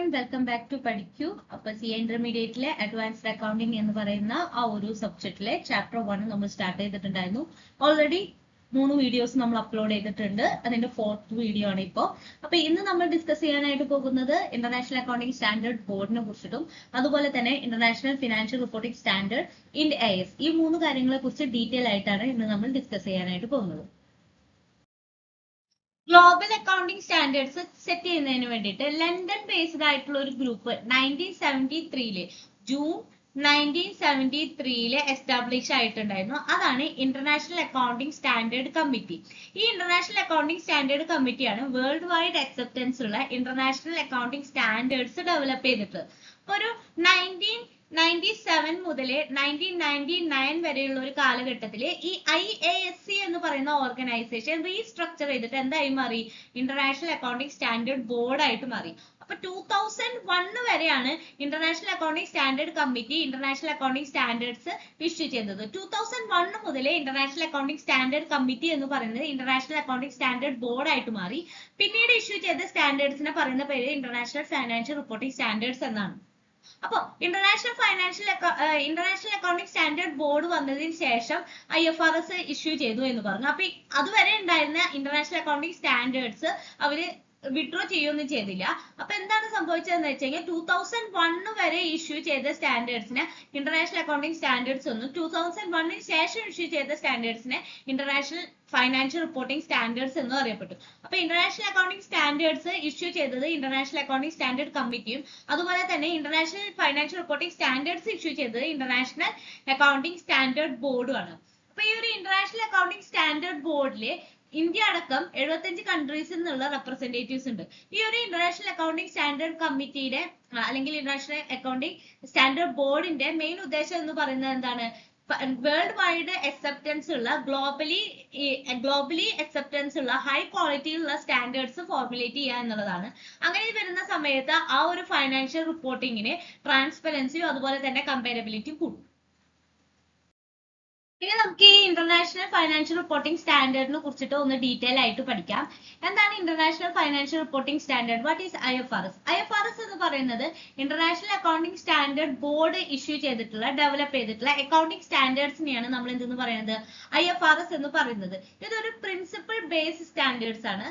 everyone, welcome back to പഠിക്കൂ. അപ്പോൾ CA ഇന്റർമീഡിയറ്റിലെ advanced accounting എന്ന് പറയുന്ന ആ ഒരു സബ്ജക്റ്റിലെ ചാപ്റ്റർ 1 നമ്മൾ സ്റ്റാർട്ട് ചെയ്തിട്ടുണ്ടായിരുന്നു. ഓൾറെഡി 3 വീഡിയോസ് നമ്മൾ അപ്ലോഡ് ചെയ്തിട്ടുണ്ട്. അതിന്റെ 4th വീഡിയോ ആണ് ഇപ്പോൾ. അപ്പോൾ ഇന്ന് നമ്മൾ ഡിസ്കസ് ചെയ്യാനായിട്ട് പോകുന്നത് ഇന്റർനാഷണൽ അക്കൗണ്ടിംഗ് സ്റ്റാൻഡേർഡ് ബോർഡിനെ കുറിച്ചിട്ടും അതുപോലെ തന്നെ ഇന്റർനാഷണൽ ഫിനാൻഷ്യൽ റിപ്പോർട്ടിംഗ് സ്റ്റാൻഡേർഡ് ഇൻഡ് IAS ഈ 3 കാര്യങ്ങളെ കുറിച്ച് ഡീറ്റെയിൽ ആയിട്ടാണ് ഇന്ന് നമ്മൾ ഡിസ്കസ് ചെയ്യാനായിട്ട് പോകുന്നത്. ഗ്ലോബൽ അക്കൗണ്ടിംഗ് സ്റ്റാൻഡേർഡ്സ് സെറ്റ് ചെയ്യുന്നതിന് വേണ്ടിയിട്ട് ലണ്ടൻ ബേസ്ഡ് ആയിട്ടുള്ള ഒരു ഗ്രൂപ്പ് 1973 ജൂൺ 1973 എസ്റ്റാബ്ലിഷ് ആയിട്ടുണ്ടായിരുന്നു. അതാണ് ഇന്റർനാഷണൽ അക്കൗണ്ടിംഗ് സ്റ്റാൻഡേർഡ് കമ്മിറ്റി. ഈ ഇന്റർനാഷണൽ അക്കൗണ്ടിംഗ് സ്റ്റാൻഡേർഡ് കമ്മിറ്റിയാണ് വേൾഡ് വൈഡ് അക്സെപ്റ്റൻസ് ഉള്ള ഇന്റർനാഷണൽ അക്കൗണ്ടിംഗ് സ്റ്റാൻഡേർഡ്സ് ഡെവലപ്പ് ചെയ്തിട്ടുള്ളത്. അപ്പൊ ഒരു 1997 മുതൽ 1999 വരെയുള്ള ഒരു കാലഘട്ടത്തിൽ ഈ IASC എന്ന് പറയുന്ന ഓർഗനൈസേഷൻ റീസ്ട്രക്ചർ ചെയ്തിട്ട് എന്തായി മാറി? ഇന്റർനാഷണൽ അക്കൗണ്ടിംഗ് സ്റ്റാൻഡേർഡ് ബോർഡ് ആയിട്ട് മാറി. അപ്പൊ 2001 വരെയാണ് international accounting standard committee international accounting standards issue ചെയ്തത്. 2001 മുതൽ ഇന്റർനാഷണൽ അക്കൗണ്ടിംഗ് സ്റ്റാൻഡേർഡ് കമ്മിറ്റി എന്ന് പറയുന്നത് ഇന്റർനാഷണൽ അക്കൗണ്ടിംഗ് സ്റ്റാൻഡേർഡ് ബോർഡ് ആയിട്ട് മാറി. പിന്നീട് ഇഷ്യൂ ചെയ്ത സ്റ്റാൻഡേർഡ്സിനെ പറയുന്ന പേര് ഇന്റർനാഷണൽ ഫൈനാൻഷ്യൽ റിപ്പോർട്ടിംഗ് സ്റ്റാൻഡേർഡ്സ് എന്നാണ്. അപ്പൊ ഇന്റർനാഷണൽ അക്കൗണ്ടിംഗ് സ്റ്റാൻഡേർഡ് ബോർഡ് വന്നതിന് ശേഷം IFRS ഇഷ്യൂ ചെയ്തു എന്ന് പറഞ്ഞു. അപ്പൊ അതുവരെ ഉണ്ടായിരുന്ന ഇന്റർനാഷണൽ അക്കൗണ്ടിംഗ് സ്റ്റാൻഡേർഡ്സ് അവര് വിഡ്രോ ചെയ്യൊന്നും ചെയ്തില്ല. അപ്പൊ എന്താണ് സംഭവിച്ചതെന്ന് വെച്ച് കഴിഞ്ഞാൽ 2001 വരെ ഇഷ്യൂ ചെയ്ത സ്റ്റാൻഡേർഡ്സിനെ ഇന്റർനാഷണൽ അക്കൗണ്ടിംഗ് സ്റ്റാൻഡേർഡ്സ് ഒന്നും 2001 ശേഷം ഇഷ്യൂ ചെയ്ത സ്റ്റാൻഡേർഡ്സിനെ ഇന്റർനാഷണൽ ഫൈനാൻഷ്യൽ റിപ്പോർട്ടിംഗ് സ്റ്റാൻഡേർഡ്സ് എന്നും അറിയപ്പെട്ടു. അപ്പൊ ഇന്റർനാഷണൽ അക്കൗണ്ടിംഗ് സ്റ്റാൻഡേർഡ്സ് ഇഷ്യൂ ചെയ്തത് ഇന്റർനാഷണൽ അക്കൗണ്ടിംഗ് സ്റ്റാൻഡേർഡ് കമ്മിറ്റിയും അതുപോലെ തന്നെ international financial reporting standards issue ചെയ്തത് ഇന്റർനാഷണൽ അക്കൗണ്ടിംഗ് സ്റ്റാൻഡേർഡ് ബോർഡും ആണ്. അപ്പൊ ഈ ഒരു ഇന്റർനാഷണൽ അക്കൗണ്ടിംഗ് സ്റ്റാൻഡേർഡ് ബോർഡില് ഇന്ത്യ അടക്കം 75 കൺട്രീസിൽ നിന്നുള്ള റെപ്രസെന്റേറ്റീവ്സ് ഉണ്ട്. ഈ ഒരു ഇന്റർനാഷണൽ അക്കൗണ്ടിംഗ് സ്റ്റാൻഡേർഡ് കമ്മിറ്റിയുടെ അല്ലെങ്കിൽ ഇന്റർനാഷണൽ അക്കൗണ്ടിംഗ് സ്റ്റാൻഡേർഡ് ബോർഡിന്റെ മെയിൻ ഉദ്ദേശം എന്ന് പറയുന്നത് എന്താണ്? വേൾഡ് വൈഡ് അക്സെപ്റ്റൻസ് ഉള്ള ഗ്ലോബലി അക്സെപ്റ്റൻസ് ഉള്ള ഹൈ ക്വാളിറ്റിയിലുള്ള സ്റ്റാൻഡേർഡ്സ് ഫോർമുലേറ്റ് ചെയ്യുക എന്നുള്ളതാണ്. അങ്ങനെ വരുന്ന സമയത്ത് ആ ഒരു ഫൈനാൻഷ്യൽ റിപ്പോർട്ടിങ്ങിന് ട്രാൻസ്പെറൻസിയും അതുപോലെ തന്നെ കമ്പാരബിലിറ്റിയും കൂടും. ഇനി നമുക്ക് ഈ ഇന്റർനാഷണൽ ഫൈനാൻഷ്യൽ റിപ്പോർട്ടിംഗ് സ്റ്റാൻഡേർഡിനെ കുറിച്ചിട്ട് ഒന്ന് ഡീറ്റെയിൽ ആയിട്ട് പഠിക്കാം. എന്താണ് international financial reporting standard? What is IFRS? IFRS എന്ന് പറയുന്നത് international accounting standard board issue ചെയ്തിട്ടുള്ള ഡെവലപ്പ് ചെയ്തിട്ടുള്ള അക്കൗണ്ടിംഗ് സ്റ്റാൻഡേർഡ്സിനെയാണ് നമ്മൾ എന്തെന്ന് പറയുന്നത്? IFRS എന്ന് പറയുന്നത്. ഇതൊരു പ്രിൻസിപ്പിൾ ബേസ്ഡ് സ്റ്റാൻഡേർഡ്സ് ആണ്.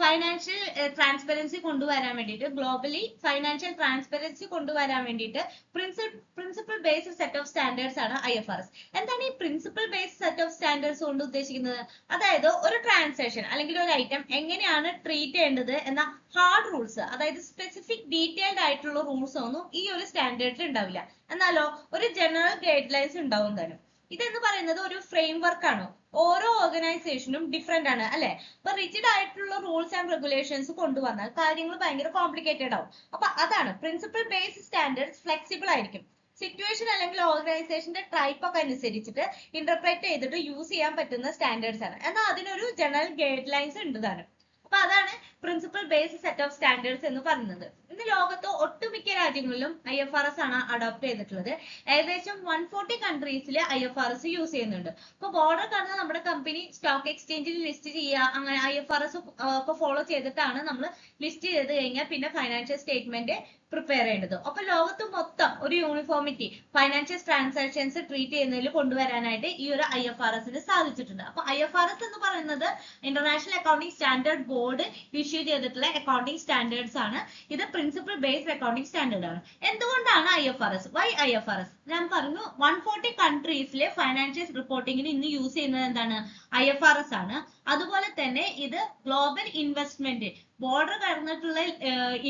ഫൈനാൻഷ്യൽ ട്രാൻസ്പെറൻസി കൊണ്ടുവരാൻ വേണ്ടിയിട്ട് ഗ്ലോബലി ഫൈനാൻഷ്യൽ ട്രാൻസ്പെറൻസി കൊണ്ടുവരാൻ വേണ്ടിയിട്ട് principle based set of standards ആണ് IFRS. എന്താണ് ഈ principle based set of standards കൊണ്ട് ഉദ്ദേശിക്കുന്നത്? അതായത് ഒരു ട്രാൻസാക്ഷൻ അല്ലെങ്കിൽ ഒരു ഐറ്റം എങ്ങനെയാണ് ട്രീറ്റ് ചെയ്യേണ്ടത് എന്ന ഹാർഡ് റൂൾസ്, അതായത് സ്പെസിഫിക് ഡീറ്റെയിൽഡ് ആയിട്ടുള്ള റൂൾസ് ഒന്നും ഈ ഒരു സ്റ്റാൻഡേർഡിൽ ഉണ്ടാവില്ല. എന്നാലോ ഒരു ജനറൽ ഗൈഡ് ലൈൻസ് ഉണ്ടാവും തന്നെ. ഇതെന്ന് പറയുന്നത് ഒരു ഫ്രെയിം വർക്ക് ആണ്. ഓരോ ഓർഗനൈസേഷനും ഡിഫറെന്റ് ആണ് അല്ലെ? അപ്പൊ റിജിഡ് ആയിട്ടുള്ള റൂൾസ് ആൻഡ് റെഗുലേഷൻസ് കൊണ്ടുവന്നാൽ കാര്യങ്ങൾ ഭയങ്കര കോംപ്ലിക്കേറ്റഡ് ആവും. അപ്പൊ അതാണ് പ്രിൻസിപ്പിൾ ബേസ്ഡ് സ്റ്റാൻഡേർഡ്സ്. ഫ്ലെക്സിബിൾ ആയിരിക്കും. സിറ്റുവേഷൻ അല്ലെങ്കിൽ ഓർഗനൈസേഷന്റെ ടൈപ്പ് ഒക്കെ അനുസരിച്ചിട്ട് ഇന്റർപ്രറ്റ് ചെയ്തിട്ട് യൂസ് ചെയ്യാൻ പറ്റുന്ന സ്റ്റാൻഡേർഡ്സ് ആണ്. എന്നാൽ അതിനൊരു ജനറൽ ഗൈഡ് ലൈൻസ് ഉണ്ട് താനും. അപ്പൊ അതാണ് principle based set of standards എന്ന് പറയുന്നത്. ഇന്ന് ലോകത്ത് ഒട്ടുമിക്ക രാജ്യങ്ങളിലും IFRS ആണ് അഡോപ്റ്റ് ചെയ്തിട്ടുള്ളത്. ഏകദേശം 140 കൺട്രീസിൽ IFRS യൂസ് ചെയ്യുന്നുണ്ട്. ഇപ്പൊ ബോർഡർ കടന്ന് നമ്മുടെ കമ്പനി സ്റ്റോക്ക് എക്സ്ചേഞ്ചിൽ ലിസ്റ്റ് ചെയ്യുക, അങ്ങനെ IFRS ഒക്കെ ഫോളോ ചെയ്തിട്ടാണ് നമ്മൾ ലിസ്റ്റ് ചെയ്ത് കഴിഞ്ഞാൽ പിന്നെ ഫൈനാൻഷ്യൽ സ്റ്റേറ്റ്മെന്റ് പ്രിപ്പയർ ചെയ്യേണ്ടത്. അപ്പൊ ലോകത്ത് മൊത്തം ഒരു യൂണിഫോമിറ്റി ഫൈനാൻഷ്യൽ ട്രാൻസാക്ഷൻസ് ട്രീറ്റ് ചെയ്യുന്നതിൽ കൊണ്ടുവരാനായിട്ട് ഈ ഒരു IFRSന് സാധിച്ചിട്ടുണ്ട്. അപ്പൊ IFRS എന്ന് പറയുന്നത് international accounting standard board issue ചെയ്തിട്ടുള്ള അക്കൗണ്ടിംഗ് സ്റ്റാൻഡേർഡ്സ് ആണ്. ഇത് പ്രിൻസിപ്പിൾ ബേസ്ഡ് അക്കൗണ്ടിംഗ് സ്റ്റാൻഡേർഡ് ആണ്. എന്തുകൊണ്ടാണ് IFRS? Y IFRS? ഞാൻ പറഞ്ഞു 140 കൺട്രീസിലെ ഫൈനാൻഷ്യൽ റിപ്പോർട്ടിങ്ങിന് ഇന്ന് യൂസ് ചെയ്യുന്നത് എന്താണ്? IFRS ആണ്. അതുപോലെ തന്നെ ഇത് ഗ്ലോബൽ ഇൻവെസ്റ്റ്മെന്റ്, ബോർഡർ കടന്നിട്ടുള്ള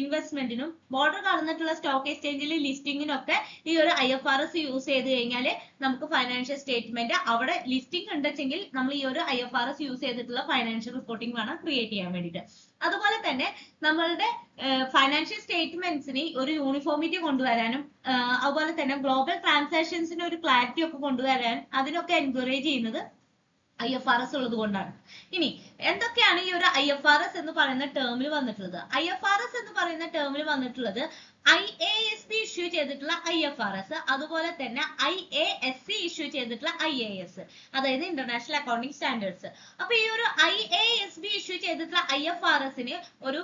ഇൻവെസ്റ്റ്മെന്റിനും ബോർഡർ കടന്നിട്ടുള്ള സ്റ്റോക്ക് എക്സ്ചേഞ്ചിലെ ലിസ്റ്റിങ്ങിനും ഒക്കെ ഈ ഒരു IFRS യൂസ് ചെയ്ത് കഴിഞ്ഞാൽ നമുക്ക് ഫൈനാൻഷ്യൽ സ്റ്റേറ്റ്മെന്റ് അവിടെ ലിസ്റ്റിംഗ് ഉണ്ടെങ്കിൽ നമ്മൾ ഈ ഒരു IFRS യൂസ് ചെയ്തിട്ടുള്ള ഫൈനാൻഷ്യൽ റിപ്പോർട്ടിംഗ് വേണം ക്രിയേറ്റ് ചെയ്യാൻ വേണ്ടിയിട്ട്. അതുപോലെ തന്നെ നമ്മളുടെ ഫൈനാൻഷ്യൽ സ്റ്റേറ്റ്മെന്റ്സിന് ഒരു യൂണിഫോമിറ്റി കൊണ്ടുവരാനും അതുപോലെ തന്നെ ഗ്ലോബൽ ട്രാൻസാക്ഷൻസിന് ഒരു ക്ലാരിറ്റി ഒക്കെ കൊണ്ടുവരാൻ അതിനൊക്കെ എൻകറേജ് ചെയ്യുന്നത് IFRS ഉള്ളത് കൊണ്ടാണ്. ഇനി എന്തൊക്കെയാണ് ഈ ഒരു IFRS എന്ന് പറയുന്ന ടേമിൽ വന്നിട്ടുള്ളത്? IFRS എന്ന് പറയുന്ന ടേമിൽ വന്നിട്ടുള്ളത് IASB ഇഷ്യൂ ചെയ്തിട്ടുള്ള IFRS, അതുപോലെ തന്നെ IASC ഇഷ്യൂ ചെയ്തിട്ടുള്ള IAS, അതായത് ഇന്റർനാഷണൽ അക്കൗണ്ടിംഗ് സ്റ്റാൻഡേർഡ്സ്. അപ്പൊ ഈ ഒരു IASB ഇഷ്യൂ ചെയ്തിട്ടുള്ള IFRSന് ഒരു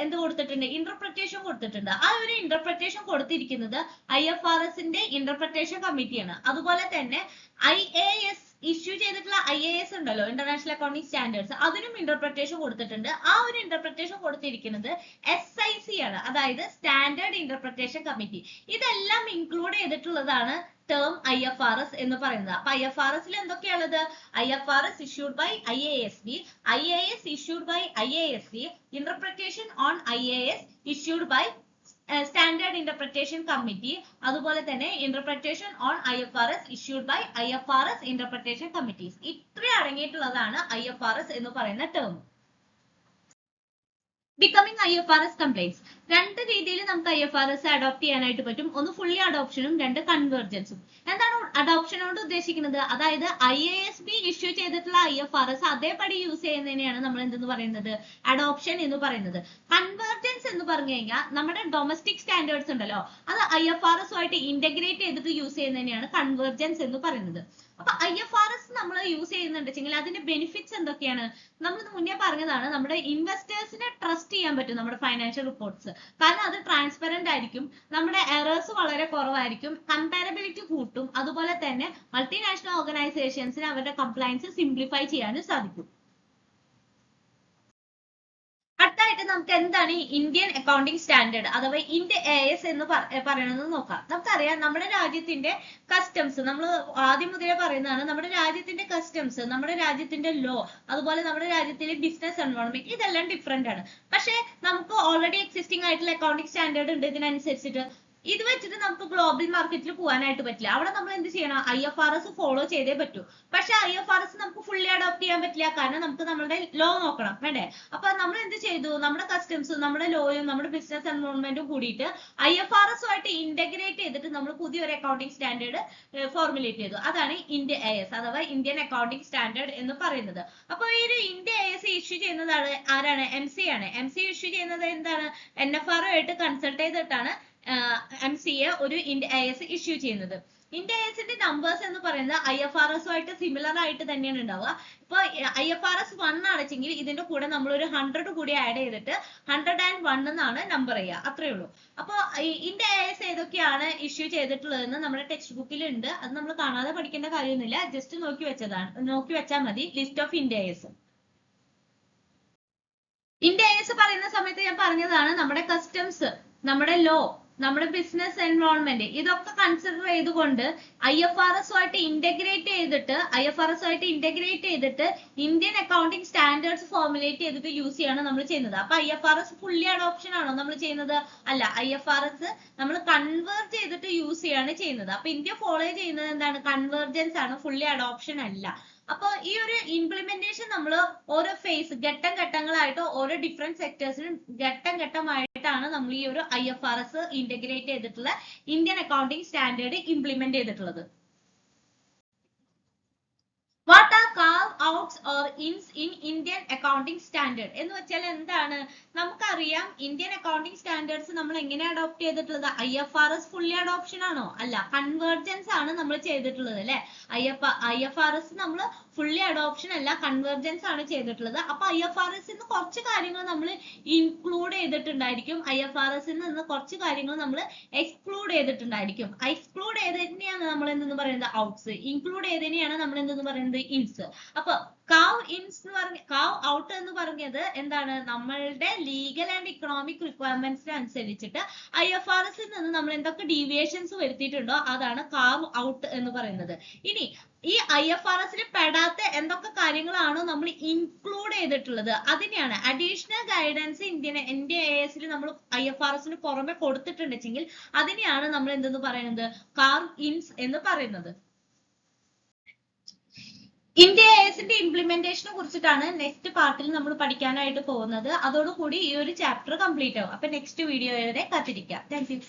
എന്ത് കൊടുത്തിട്ടുണ്ട്? ഇന്റർപ്രിറ്റേഷൻ കൊടുത്തിട്ടുണ്ട്. ആ ഒരു ഇന്റർപ്രിറ്റേഷൻ കൊടുത്തിരിക്കുന്നത് IFRSന്റെ ഇന്റർപ്രിറ്റേഷൻ കമ്മിറ്റിയാണ്. അതുപോലെ തന്നെ IAS ഇഷ്യൂ ചെയ്തിട്ടുള്ള IAS ഉണ്ടല്ലോ, ഇന്റർനാഷണൽ അക്കൗണ്ടിംഗ് സ്റ്റാൻഡേർഡ്സ്, അതിനും ഇന്റർപ്രിറ്റേഷൻ കൊടുത്തിട്ടുണ്ട്. ആ ഒരു ഇന്റർപ്രിറ്റേഷൻ കൊടുത്തിരിക്കുന്നത് SIC ആണ്, അതായത് സ്റ്റാൻഡേർഡ് ഇന്റർപ്രിറ്റേഷൻ കമ്മിറ്റി. ഇതെല്ലാം ഇൻക്ലൂഡ് ചെയ്തിട്ടുള്ളതാണ് ടേം IFRS എന്ന് പറയുന്നത്. അപ്പൊ IFRSൽ എന്തൊക്കെയാണുള്ളത്? IFRS issued by IASB, IAS issued by IASC, interpretation on IAS issued by standard interpretation committee, അതുപോലെ തന്നെ interpretation on IFRS issued by IFRS interpretation committees. ഇത്ര അടങ്ങിയിട്ടുള്ളതാണ് IFRS എന്ന് പറയുന്ന ടേം. Becoming IFRS compliance. രണ്ട് രീതിയിൽ നമുക്ക് IFRS അഡോപ്റ്റ് ചെയ്യാനായിട്ട് പറ്റും. ഒന്ന് ഫുള്ളി അഡോപ്ഷനും, രണ്ട് കൺവേർജൻസും. എന്താണ് അഡോപ്ഷൻ കൊണ്ട് ഉദ്ദേശിക്കുന്നത്? അതായത് IASB ഇഷ്യൂ ചെയ്തിട്ടുള്ള IFRS അതേപടി യൂസ് ചെയ്യുന്നതിനെയാണ് നമ്മൾ എന്തെന്ന് പറയുന്നത്? അഡോപ്ഷൻ എന്ന് പറയുന്നത്. കൺവേർജൻസ് എന്ന് പറഞ്ഞു കഴിഞ്ഞാൽ നമ്മുടെ ഡൊമസ്റ്റിക് സ്റ്റാൻഡേർഡ്സ് ഉണ്ടല്ലോ, അത് IFRS ആയിട്ട് ഇന്റഗ്രേറ്റ് ചെയ്തിട്ട് യൂസ് ചെയ്യുന്നതിനെയാണ് കൺവേർജൻസ് എന്ന് പറയുന്നത്. അപ്പൊ IFRS നമ്മൾ യൂസ് ചെയ്യുന്നുണ്ടെങ്കിൽ അതിന്റെ ബെനിഫിറ്റ്സ് എന്തൊക്കെയാണ്? നമ്മൾ മുന്നേ പറഞ്ഞതാണ്, നമ്മുടെ ഇൻവെസ്റ്റേഴ്സിനെ ട്രസ്റ്റ് ചെയ്യാൻ പറ്റും നമ്മുടെ ഫൈനാൻഷ്യൽ റിപ്പോർട്ട്സ്. കാരണം അത് ട്രാൻസ്പെറന്റ് ആയിരിക്കും, നമ്മുടെ എറേഴ്സ് വളരെ കുറവായിരിക്കും, കമ്പാരബിലിറ്റി കൂട്ടും, അതുപോലെ തന്നെ മൾട്ടിനാഷണൽ ഓർഗനൈസേഷൻസിന് അവരുടെ കംപ്ലയൻസ് സിംപ്ലിഫൈ ചെയ്യാനും സാധിക്കും. അടുത്തായിട്ട് നമുക്ക് എന്താണ് ഈ ഇന്ത്യൻ അക്കൗണ്ടിംഗ് സ്റ്റാൻഡേർഡ് അഥവാ ഇന്ത്യ AS എന്ന് പറയണമെന്ന് നോക്കാം. നമുക്കറിയാം നമ്മുടെ രാജ്യത്തിന്റെ കസ്റ്റംസ്, നമ്മൾ ആദ്യം മുതലേ പറയുന്നതാണ്, നമ്മുടെ രാജ്യത്തിന്റെ കസ്റ്റംസ്, നമ്മുടെ രാജ്യത്തിന്റെ ലോ, അതുപോലെ നമ്മുടെ രാജ്യത്തിലെ ബിസിനസ് എൻവയോൺമെന്റ്, ഇതെല്ലാം ഡിഫറെന്റ് ആണ്. പക്ഷെ നമുക്ക് ഓൾറെഡി എക്സിസ്റ്റിംഗ് ആയിട്ടുള്ള അക്കൗണ്ടിംഗ് സ്റ്റാൻഡേർഡ് ഉണ്ട്. ഇതിനനുസരിച്ചിട്ട് ഇത് വെച്ചിട്ട് നമുക്ക് ഗ്ലോബൽ മാർക്കറ്റിൽ പോകാനായിട്ട് പറ്റില്ല. അവിടെ നമ്മൾ എന്ത് ചെയ്യണം? IFRS ഫോളോ ചെയ്തേ പറ്റൂ. പക്ഷെ IFRS നമുക്ക് ഫുള്ളി അഡോപ്റ്റ് ചെയ്യാൻ പറ്റില്ല, കാരണം നമുക്ക് നമ്മുടെ ലോ നോക്കണം, വേണ്ടേ? അപ്പൊ നമ്മൾ എന്ത് ചെയ്തു? നമ്മുടെ കസ്റ്റംസും നമ്മുടെ ലോയും നമ്മുടെ ബിസിനസ് എൻവയോൺമെന്റും കൂടിയിട്ട് IFRS ആയിട്ട് ഇന്റഗ്രേറ്റ് ചെയ്തിട്ട് നമ്മൾ പുതിയൊരു അക്കൗണ്ടിംഗ് സ്റ്റാൻഡേർഡ് ഫോർമുലേറ്റ് ചെയ്തു. അതാണ് ഇന്ത്യ AS അഥവാ ഇന്ത്യൻ അക്കൗണ്ടിംഗ് സ്റ്റാൻഡേർഡ് എന്ന് പറയുന്നത്. അപ്പൊ ഈ ഒരു ഇന്ത്യ AS ഇഷ്യൂ ചെയ്യുന്നത് ആരാണ്? MC ആണ്. MC ഇഷ്യൂ ചെയ്യുന്നത് എന്താണ്? NFR ആയിട്ട് കൺസൾട്ട് ചെയ്തിട്ടാണ് MCA ഒരു ഇന്ത്യ AS ഇഷ്യൂ ചെയ്യുന്നത്. ഇന്ത്യ ASന്റെ നമ്പേഴ്സ് എന്ന് പറയുന്നത് IFRS ആയിട്ട് സിമിലർ ആയിട്ട് തന്നെയാണ് ഉണ്ടാവുക. ഇപ്പൊ IFRS 1 അടച്ചെങ്കിൽ ഇതിന്റെ കൂടെ നമ്മൾ ഒരു 100 കൂടി ആഡ് ചെയ്തിട്ട് 101 എന്നാണ് നമ്പർ ചെയ്യുക, അത്രേ ഉള്ളൂ. അപ്പൊ ഇന്ത്യ AS ഏതൊക്കെയാണ് ഇഷ്യൂ ചെയ്തിട്ടുള്ളതെന്ന് നമ്മുടെ ടെക്സ്റ്റ് ബുക്കിൽ ഉണ്ട്. അത് നമ്മൾ കാണാതെ പഠിക്കേണ്ട കാര്യമൊന്നുമില്ല, ജസ്റ്റ് നോക്കി വെച്ചാൽ മതി. List of India AS. India AS പറയുന്ന സമയത്ത് ഞാൻ പറഞ്ഞതാണ്, നമ്മുടെ കസ്റ്റംസ്, നമ്മുടെ ലോ, നമ്മുടെ ബിസിനസ് എൻവയോൺമെന്റ്, ഇതൊക്കെ കൺസിഡർ ചെയ്തുകൊണ്ട് IFRS ആയിട്ട് ഇന്റഗ്രേറ്റ് ചെയ്തിട്ട് ഇന്ത്യൻ അക്കൗണ്ടിംഗ് സ്റ്റാൻഡേർഡ്സ് ഫോർമുലേറ്റ് ചെയ്തിട്ട് യൂസ് ചെയ്യാണ് നമ്മൾ ചെയ്യുന്നത്. അപ്പൊ IFRS ഫുള്ളി അഡോപ്ഷൻ ആണോ നമ്മൾ ചെയ്യുന്നത്? അല്ല, IFRS നമ്മൾ കൺവേർട്ട് ചെയ്തിട്ട് യൂസ് ചെയ്യാണ് ചെയ്യുന്നത്. അപ്പൊ ഇന്ത്യ ഫോളോ ചെയ്യുന്നത് എന്താണ്? കൺവേർജൻസ് ആണ്, ഫുള്ളി അഡോപ്ഷൻ അല്ല. അപ്പൊ ഈ ഒരു ഇംപ്ലിമെന്റേഷൻ നമ്മൾ ഓരോ ഫേസ്, ഘട്ടങ്ങളായിട്ട് ഓരോ ഡിഫറെന്റ് സെക്ടേഴ്സിനും ഘട്ടമായിട്ടാണ് നമ്മൾ ഈ ഒരു IFRS ഇന്റഗ്രേറ്റ് ചെയ്തിട്ടുള്ള ഇന്ത്യൻ അക്കൗണ്ടിംഗ് സ്റ്റാൻഡേർഡ് ഇംപ്ലിമെന്റ് ചെയ്തിട്ടുള്ളത്. What are carve-outs or ins in Indian accounting standard? എന്ന് വെച്ചാൽ എന്താണ്? നമുക്കറിയാം ഇന്ത്യൻ അക്കൗണ്ടിംഗ് സ്റ്റാൻഡേർഡ്സ് നമ്മൾ എങ്ങനെ അഡോപ്റ്റ് ചെയ്തിട്ടുള്ളത്? IFRS ഫുള്ളി അഡോപ്ഷൻ ആണോ? അല്ല, കൺവേർജൻസ് ആണ് നമ്മൾ ചെയ്തിട്ടുള്ളത്, അല്ലെ? IFRS നമ്മൾ ഫുള്ളി അഡോപ്ഷൻ അല്ല, കൺവേർജൻസ് ആണ് ചെയ്തിട്ടുള്ളത്. അപ്പൊ IFRS കുറച്ച് കാര്യങ്ങൾ നമ്മൾ ഇൻക്ലൂഡ് ചെയ്തിട്ടുണ്ടായിരിക്കും, IFRS കുറച്ച് കാര്യങ്ങൾ നമ്മൾ എക്സ്ക്ലൂഡ് ചെയ്തിട്ടുണ്ടായിരിക്കും. എക്സ്ക്ലൂഡ് ചെയ്തതിനെയാണ് നമ്മൾ എന്തെന്ന് പറയുന്നത്? ഔട്ട്സ്. ഇൻക്ലൂഡ് ചെയ്തതിനെയാണ് നമ്മൾ എന്തെന്ന് പറയുന്നത്? ഇൻസ്. അപ്പൊ കാവ് ഔട്ട് എന്ന് പറഞ്ഞത് എന്താണ്? നമ്മളുടെ ലീഗൽ ആൻഡ് ഇക്കണോമിക് റിക്വയർമെന്റ്സിന് അനുസരിച്ചിട്ട് IFRSൽ നിന്ന് നമ്മൾ എന്തൊക്കെ ഡീവിയേഷൻസ് വരുത്തിയിട്ടുണ്ടോ അതാണ് കാവ് ഔട്ട് എന്ന് പറയുന്നത്. ഇനി ഈ IFRSൽ പെടാത്ത എന്തൊക്കെ കാര്യങ്ങളാണോ നമ്മൾ ഇൻക്ലൂഡ് ചെയ്തിട്ടുള്ളത് അതിനെയാണ് അഡീഷണൽ ഗൈഡൻസ് ഇന്ത്യ ASൽ നമ്മൾ IFRSന് പുറമെ കൊടുത്തിട്ടുണ്ടെങ്കിൽ അതിനെയാണ് നമ്മൾ എന്തെന്ന് പറയുന്നത്? കാവ് ഇൻസ് എന്ന് പറയുന്നത്. ഇന്ത്യ ASന്റെ ഇംപ്ലിമെന്റേഷനെ കുറിച്ചിട്ടാണ് നെക്സ്റ്റ് പാർട്ടിൽ നമ്മൾ പഠിക്കാനായിട്ട് പോകുന്നത്. അതോടുകൂടി ഈ ഒരു ചാപ്റ്റർ കംപ്ലീറ്റ് ആവും. അപ്പൊ നെക്സ്റ്റ് വീഡിയോ വരെ കാത്തിരിക്കാം. Thank you.